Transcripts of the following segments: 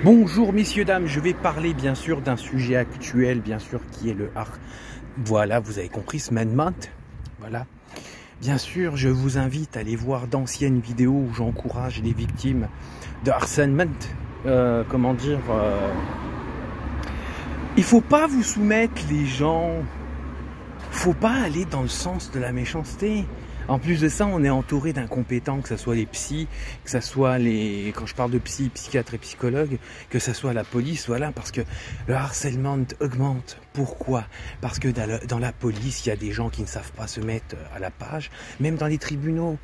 Bonjour messieurs, dames, je vais parler bien sûr d'un sujet actuel, bien sûr, qui est le Voilà, vous avez compris, ce Manhunt. Voilà. Bien sûr, je vous invite à aller voir d'anciennes vidéos où j'encourage les victimes de harcèlement. Il faut pas vous soumettre les gens. Faut pas aller dans le sens de la méchanceté. En plus de ça, on est entouré d'incompétents, que ce soit les psys, que ce soit les... Quand je parle de psy, psychiatres et psychologues, que ce soit la police, voilà, parce que le harcèlement augmente. Pourquoi? Parce que dans la police, il y a des gens qui ne savent pas se mettre à la page, même dans les tribunaux,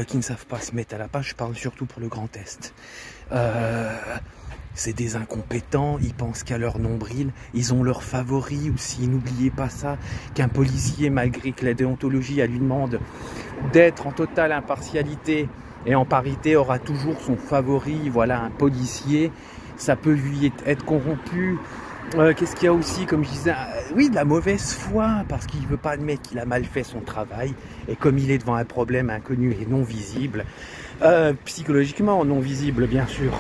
qui ne savent pas se mettre à la page, je parle surtout pour le Grand Est. C'est des incompétents, ils pensent qu'à leur nombril, ils ont leurs favoris aussi. N'oubliez pas ça, qu'un policier, malgré que la déontologie elle lui demande d'être en totale impartialité et en parité, aura toujours son favori. Voilà, un policier, ça peut lui être corrompu. Qu'est-ce qu'il y a aussi, comme je disais, oui, de la mauvaise foi, parce qu'il ne veut pas admettre qu'il a mal fait son travail, et comme il est devant un problème inconnu et non visible, psychologiquement non visible bien sûr,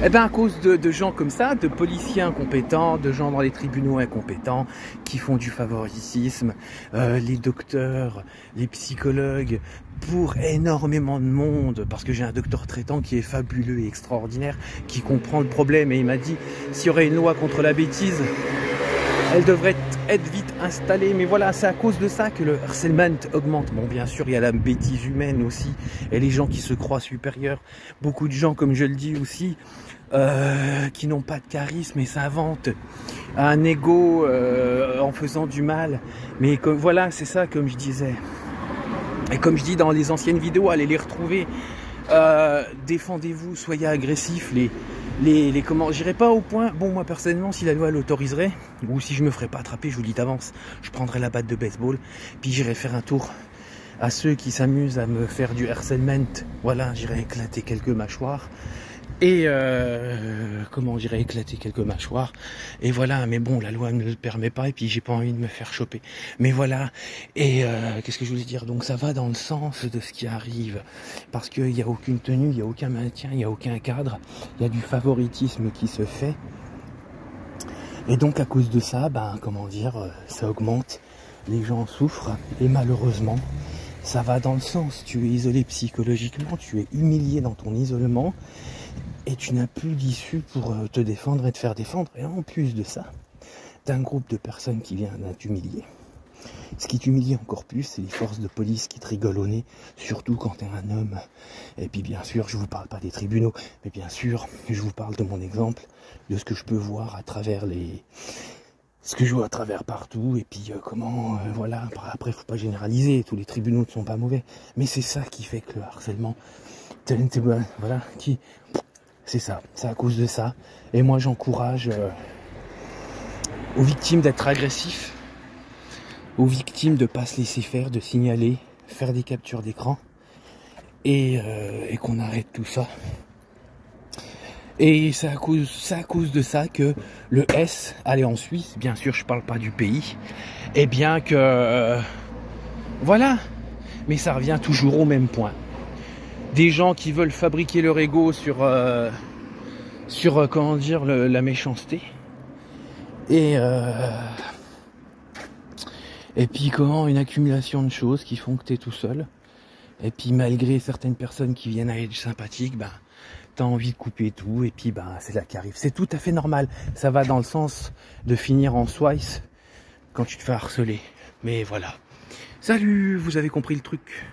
eh bien, à cause de gens comme ça, de policiers incompétents, de gens dans les tribunaux incompétents, qui font du favoritisme, les docteurs, les psychologues, pour énormément de monde, parce que j'ai un docteur traitant qui est fabuleux et extraordinaire, qui comprend le problème, et il m'a dit, s'il y aurait une loi contre la bêtise, elle devrait être vite installée. Mais voilà, c'est à cause de ça que le harcèlement augmente. Bon, bien sûr, il y a la bêtise humaine aussi, et les gens qui se croient supérieurs. Beaucoup de gens, comme je le dis aussi, qui n'ont pas de charisme et s'inventent un ego en faisant du mal. Mais comme, voilà, c'est ça, comme je disais. Et comme je dis dans les anciennes vidéos, allez les retrouver. Défendez-vous, soyez agressifs. Comment, j'irai pas au point. Bon, moi personnellement, si la loi l'autoriserait, ou si je me ferais pas attraper, je vous le dis d'avance, je prendrais la batte de baseball, puis j'irai faire un tour à ceux qui s'amusent à me faire du harcèlement. Voilà, j'irai éclater quelques mâchoires. Et j'irais éclater quelques mâchoires. Et voilà, mais bon, la loi ne le permet pas, et puis j'ai pas envie de me faire choper. Mais voilà, et qu'est-ce que je voulais dire? Donc ça va dans le sens de ce qui arrive. Parce qu'il n'y a aucune tenue, il n'y a aucun maintien, il n'y a aucun cadre. Il y a du favoritisme qui se fait. Et donc à cause de ça, ça augmente. Les gens souffrent, et malheureusement, ça va dans le sens. Tu es isolé psychologiquement, tu es humilié dans ton isolement, et tu n'as plus d'issue pour te défendre et te faire défendre. Et en plus de ça, t'as un groupe de personnes qui vient t'humilier. Ce qui t'humilie encore plus, c'est les forces de police qui te rigolent au nez, surtout quand t'es un homme. Et puis bien sûr, je vous parle pas des tribunaux, mais bien sûr, je vous parle de mon exemple, de ce que je peux voir à travers ce que je vois à travers partout, et puis voilà, après faut pas généraliser, tous les tribunaux ne sont pas mauvais, mais c'est ça qui fait que le harcèlement, voilà, c'est ça, c'est à cause de ça, et moi j'encourage aux victimes d'être agressifs, aux victimes de pas se laisser faire, de signaler, faire des captures d'écran, et qu'on arrête tout ça. Et c'est à cause de ça que le S, allez en Suisse, bien sûr je parle pas du pays, et bien que, voilà, mais ça revient toujours au même point. Des gens qui veulent fabriquer leur ego sur comment dire, la méchanceté, et puis une accumulation de choses qui font que tu es tout seul, et puis malgré certaines personnes qui viennent à être sympathiques, t'as envie de couper tout, et puis c'est là qui arrive. C'est tout à fait normal, ça va dans le sens de finir en Swice quand tu te fais harceler. Mais voilà. Salut, vous avez compris le truc.